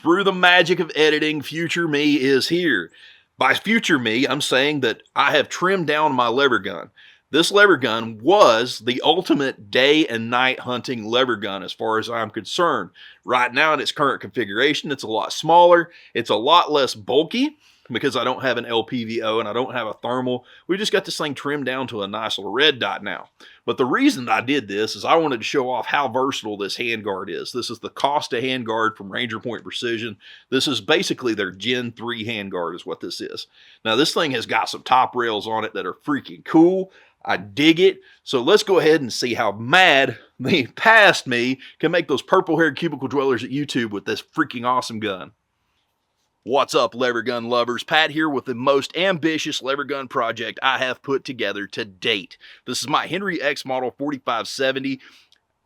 Through the magic of editing, future me is here. By future me, I'm saying that I have trimmed down my lever gun. This lever gun was the ultimate day and night hunting lever gun as far as I'm concerned. Right now in its current configuration, it's a lot smaller. It's a lot less bulky because I don't have an LPVO and I don't have a thermal. We just got this thing trimmed down to a nice little red dot now. But the reason I did this is I wanted to show off how versatile this handguard is. This is the Costa handguard from Ranger Point Precision. This is basically their Gen 3 handguard is what this is. Now this thing has got some top rails on it that are freaking cool. I dig it. So let's go ahead and see how mad the past me can make those purple-haired cubicle dwellers at YouTube with this freaking awesome gun. What's up, lever gun lovers? Pat here with the most ambitious lever gun project I have put together to date. This is my Henry X Model 4570.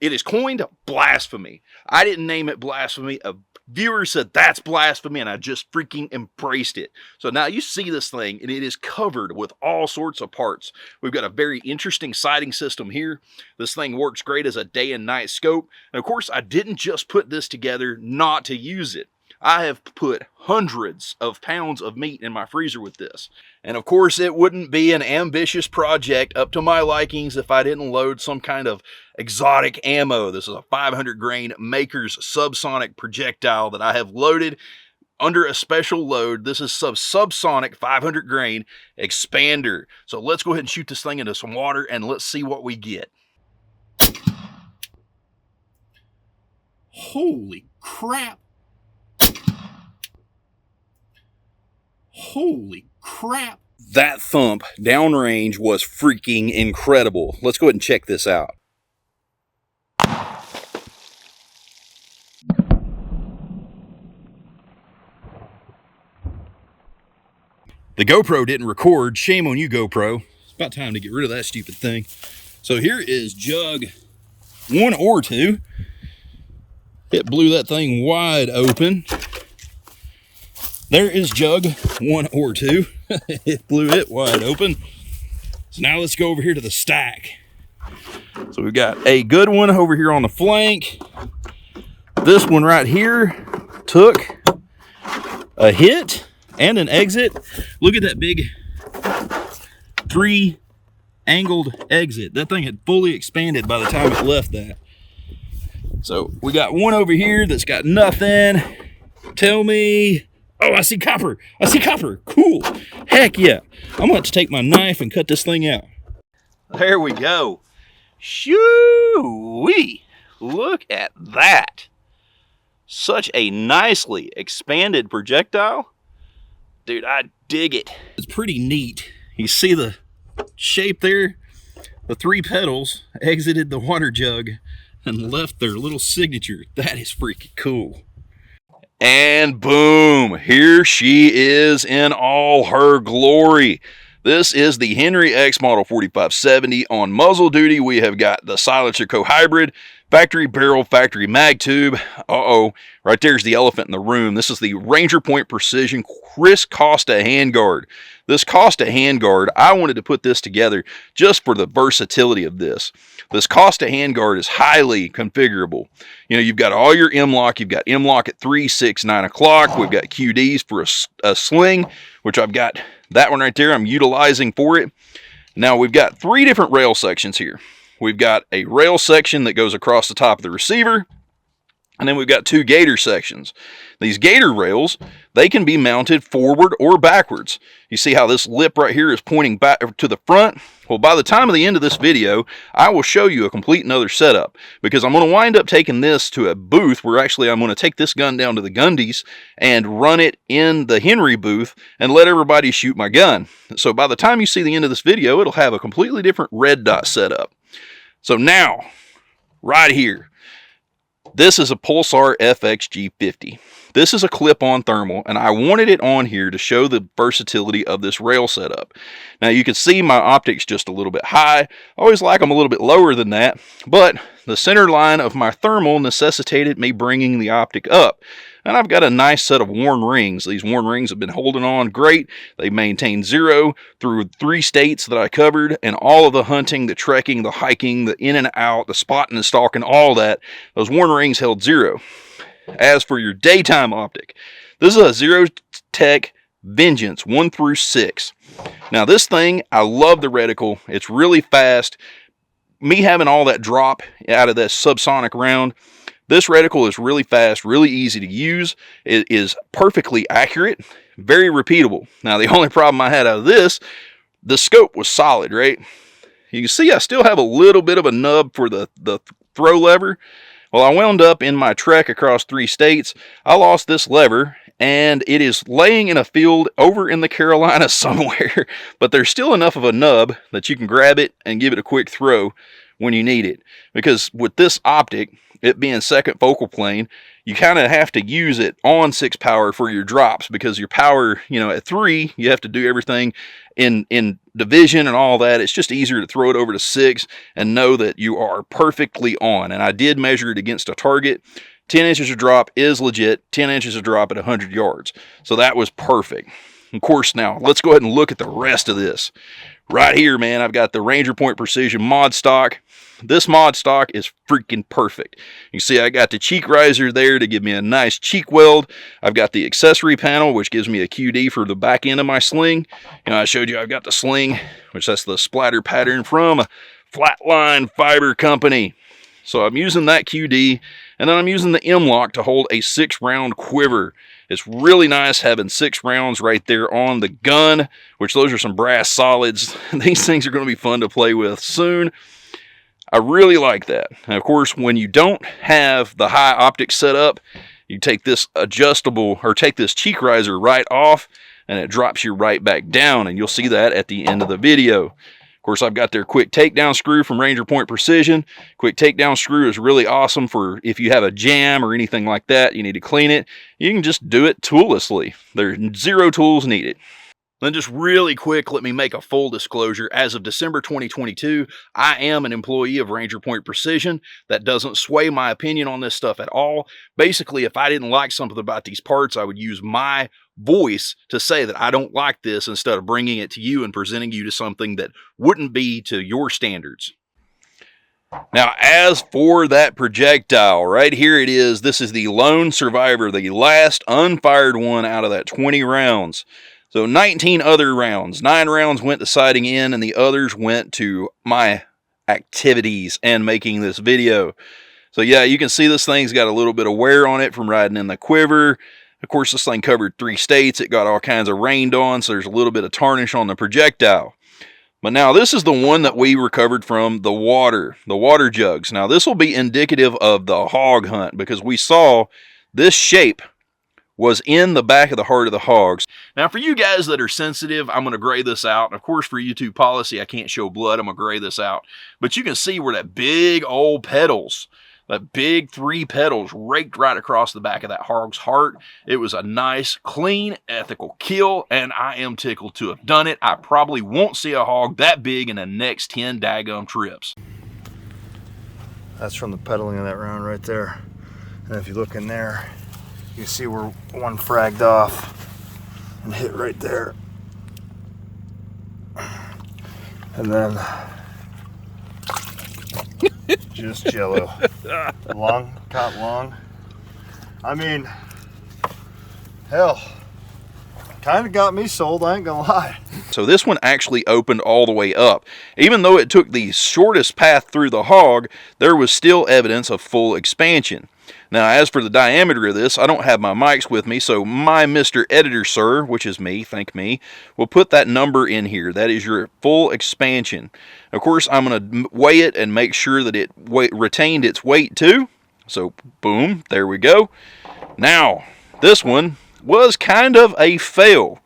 It is coined blasphemy. I didn't name it blasphemy. A viewer said that's blasphemy, and I just freaking embraced it. So now you see this thing, and it is covered with all sorts of parts. We've got a very interesting sighting system here. This thing works great as a day and night scope. And of course, I didn't just put this together not to use it. I have put hundreds of pounds of meat in my freezer with this. And of course, it wouldn't be an ambitious project up to my likings if I didn't load some kind of exotic ammo. This is a 500 grain Maker's subsonic projectile that I have loaded under a special load. This is subsonic 500 grain expander. So let's go ahead and shoot this thing into some water and let's see what we get. Holy crap. Holy crap. That thump downrange was freaking incredible. Let's go ahead and check this out. The GoPro didn't record. Shame on you, GoPro. It's about time to get rid of that stupid thing. So here is jug 1 or 2. It blew that thing wide open. There is jug 1 or 2. It blew it wide open. So now let's go over here to the stack. So we've got a good one over here on the flank. This one right here took a hit and an exit. Look at that big 3 angled exit. That thing had fully expanded by the time it left that. So we got one over here that's got nothing. Tell me. Oh, I see copper. I see copper. Cool. Heck yeah. I'm going to take my knife and cut this thing out. There we go. Shoo-wee. Look at that. Such a nicely expanded projectile. Dude, I dig it. It's pretty neat. You see the shape there? The 3 petals exited the water jug and left their little signature. That is freaking cool. And boom, here she is in all her glory. This is the Henry X Model 4570. On muzzle duty, we have got the Silencer Co Hybrid, factory barrel, factory mag tube. Right there's the elephant in the room. This is the Ranger Point Precision Chris Costa handguard. This Costa handguard, I wanted to put this together just for the versatility of this. This Costa handguard is highly configurable. You know, you've got all your M-LOK. You've got M-LOK at 3, 6, 9 o'clock. We've got QDs for a sling, which I've got that one right there I'm utilizing for it. Now we've got 3 different rail sections here. We've got a rail section that goes across the top of the receiver. And then we've got 2 gator sections. These gator rails, they can be mounted forward or backwards. You see how this lip right here is pointing back to the front? Well, by the time of the end of this video, I will show you a complete another setup, because I'm going to wind up taking this to a booth where actually I'm going to take this gun down to the Gundies and run it in the Henry booth and let everybody shoot my gun. So by the time you see the end of this video, it'll have a completely different red dot setup. So now, right here, this is a Pulsar FXG50. This is a clip-on thermal, and I wanted it on here to show the versatility of this rail setup. Now you can see my optics just a little bit high. I always like them a little bit lower than that, but the center line of my thermal necessitated me bringing the optic up. And I've got a nice set of worn rings. These worn rings have been holding on great. They maintained 0 through 3 states that I covered, and all of the hunting, the trekking, the hiking, the in and out, the spotting and stalking, all that. Those worn rings held 0. As for your daytime optic, this is a Zero Tech Vengeance 1 through 6. Now this thing, I love the reticle. It's really fast. Me having all that drop out of that subsonic round, this reticle is really fast, really easy to use. It is perfectly accurate, very repeatable. Now the only problem I had out of this, the scope was solid, right? You can see I still have a little bit of a nub for the throw lever. Well, I wound up in my trek across 3 states. I lost this lever, and it is laying in a field over in the Carolinas somewhere. But there's still enough of a nub that you can grab it and give it a quick throw when you need it. Because with this optic, it being second focal plane, you kind of have to use it on 6 power for your drops, because your power, at 3, you have to do everything in division and all that. It's just easier to throw it over to 6 and know that you are perfectly on. And I did measure it against a target. 10 inches of drop is legit. 10 inches of drop at 100 yards. So that was perfect. Of course, now let's go ahead and look at the rest of this. Right here, man, I've got the Ranger Point Precision mod stock. This mod stock is freaking perfect. You see I got the cheek riser there to give me a nice cheek weld. I've got the accessory panel, which gives me a QD for the back end of my sling. I showed you I've got the sling, which that's the splatter pattern from Flatline Fiber Company. So I'm using that QD, and then I'm using the M-Lock to hold a 6-round quiver. It's really nice having 6 rounds right there on the gun, which those are some brass solids. These things are going to be fun to play with soon. I really like that. And of course, when you don't have the high optic set up, you take this adjustable, or take this cheek riser right off, and it drops you right back down, and you'll see that at the end of the video. Of course, I've got their quick takedown screw from Ranger Point Precision. Quick takedown screw is really awesome for if you have a jam or anything like that, you need to clean it. You can just do it toollessly. There's 0 tools needed. Then just really quick, let me make a full disclosure. As of December 2022, I am an employee of Ranger Point Precision. That doesn't sway my opinion on this stuff at all. Basically, if I didn't like something about these parts, I would use my voice to say that I don't like this, instead of bringing it to you and presenting you to something that wouldn't be to your standards. Now, as for that projectile, right here it is. This is the lone survivor, the last unfired one out of that 20 rounds. So 19 other rounds. 9 rounds went to sighting in, and the others went to my activities and making this video. So yeah, you can see this thing's got a little bit of wear on it from riding in the quiver. Of course, this thing covered 3 states. It got all kinds of rained on, so there's a little bit of tarnish on the projectile. But now this is the one that we recovered from the water jugs. Now this will be indicative of the hog hunt, because we saw this shape was in the back of the heart of the hogs. Now for you guys that are sensitive, I'm going to gray this out. And of course, for YouTube policy, I can't show blood. I'm going to gray this out. But you can see where that big old pedals, that big 3 pedals raked right across the back of that hog's heart. It was a nice, clean, ethical kill, and I am tickled to have done it. I probably won't see a hog that big in the next 10 daggum trips. That's from the pedaling of that round right there. And if you look in there, you see where one fragged off and hit right there. And then just jello. Long, caught long. I mean, hell, kind of got me sold, I ain't gonna lie. So this one actually opened all the way up. Even though it took the shortest path through the hog, there was still evidence of full expansion. Now, as for the diameter of this, I don't have my mics with me, so my Mr. Editor Sir, which is me, thank me, will put that number in here. That is your full expansion. Of course, I'm going to weigh it and make sure that it retained its weight too. So, boom, there we go. Now, this one was kind of a fail,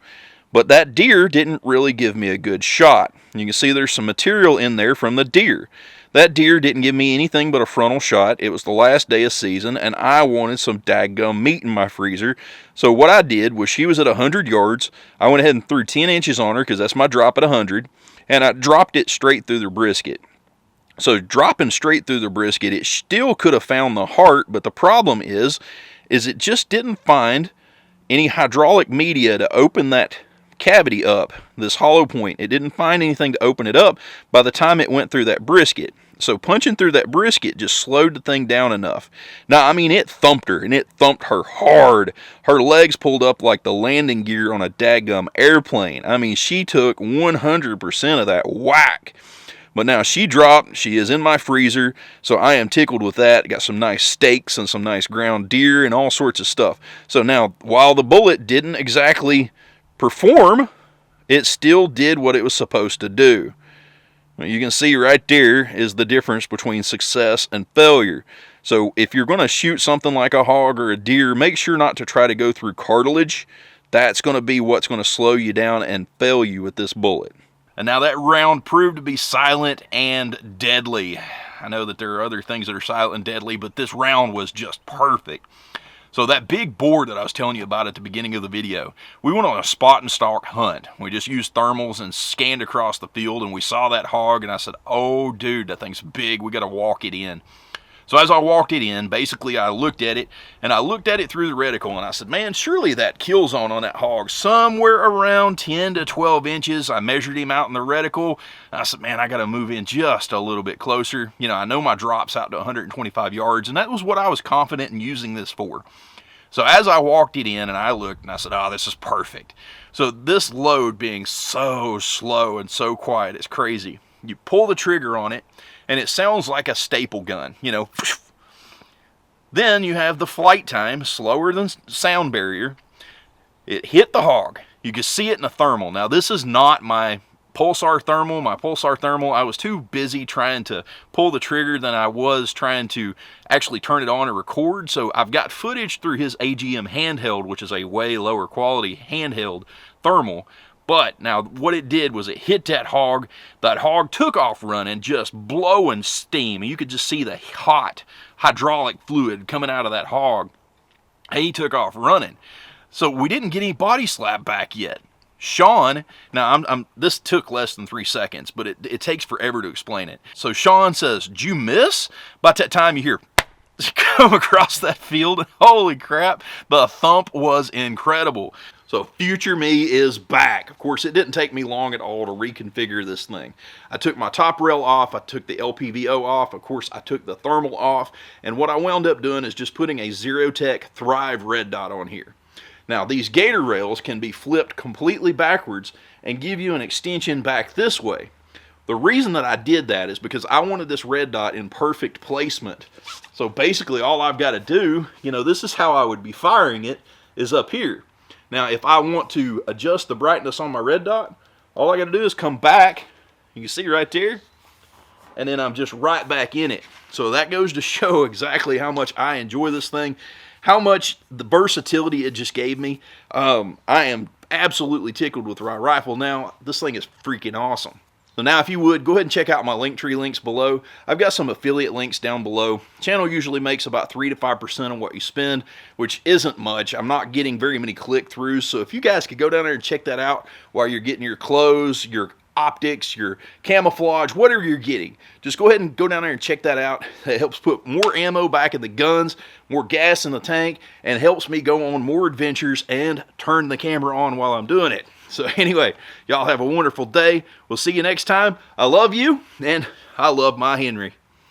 but that deer didn't really give me a good shot. You can see there's some material in there from the deer. That deer didn't give me anything but a frontal shot. It was the last day of season, and I wanted some daggum meat in my freezer. So what I did was, she was at 100 yards. I went ahead and threw 10 inches on her, because that's my drop at 100, and I dropped it straight through the brisket. So dropping straight through the brisket, it still could have found the heart, but the problem is it just didn't find any hydraulic media to open that cavity up, this hollow point. It didn't find anything to open it up by the time it went through that brisket. So punching through that brisket just slowed the thing down enough. Now, I mean, it thumped her, and it thumped her hard. Her legs pulled up like the landing gear on a daggum airplane. I mean, she took 100% of that whack. But now she dropped. She is in my freezer, so I am tickled with that. Got some nice steaks and some nice ground deer and all sorts of stuff. So now, while the bullet didn't exactly perform, it still did what it was supposed to do. You can see right there is the difference between success and failure. So if you're going to shoot something like a hog or a deer, make sure not to try to go through cartilage. That's going to be what's going to slow you down and fail you with this bullet. And now that round proved to be silent and deadly. I know that there are other things that are silent and deadly, but this round was just perfect. So that big board that I was telling you about at the beginning of the video, we went on a spot and stalk hunt. We just used thermals and scanned across the field, and we saw that hog, and I said, oh dude, that thing's big, we gotta walk it in. So as I walked it in, basically I looked at it, and I looked at it through the reticle, and I said, man, surely that kill zone on that hog, somewhere around 10 to 12 inches. I measured him out in the reticle, and I said, man, I gotta move in just a little bit closer. You know, I know my drop's out to 125 yards, and that was what I was confident in using this for. So as I walked it in and I looked and I said, oh, this is perfect. So this load being so slow and so quiet, it's crazy. You pull the trigger on it and it sounds like a staple gun, you know. Then you have the flight time, slower than sound barrier. It hit the hog. You can see it in the thermal. Now this is not my pulsar thermal. My pulsar thermal, I was too busy trying to pull the trigger than I was trying to actually turn it on and record. So I've got footage through his AGM handheld, which is a way lower quality handheld thermal. But now what it did was it hit that hog. That hog took off running, just blowing steam. You could just see the hot hydraulic fluid coming out of that hog. He took off running. So we didn't get any body slap back yet. Sean, now this took less than 3 seconds, but it takes forever to explain it. So Sean says, "Did you miss?" About that time you hear come across that field. Holy crap, the thump was incredible. So future me is back. Of course, it didn't take me long at all to reconfigure this thing. I took my top rail off, I took the LPVO off, of course I took the thermal off, and what I wound up doing is just putting a Zerotech Thrive red dot on here. Now these gator rails can be flipped completely backwards and give you an extension back this way. The reason that I did that is because I wanted this red dot in perfect placement. So basically all I've got to do, you know, this is how I would be firing it, is up here. Now if I want to adjust the brightness on my red dot, all I got to do is come back, you can see right there, and then I'm just right back in it. So that goes to show exactly how much I enjoy this thing, how much the versatility it just gave me. I am absolutely tickled with my rifle now. This thing is freaking awesome. So now if you would, go ahead and check out my Linktree links below. I've got some affiliate links down below. Channel usually makes about 3 to 5% on what you spend, which isn't much. I'm not getting very many click-throughs, so if you guys could go down there and check that out while you're getting your clothes, your optics, your camouflage, whatever you're getting, just go ahead and go down there and check that out. It helps put more ammo back in the guns, more gas in the tank, and helps me go on more adventures and turn the camera on while I'm doing it. So anyway, y'all have a wonderful day. We'll see you next time. I love you, and I love my Henry.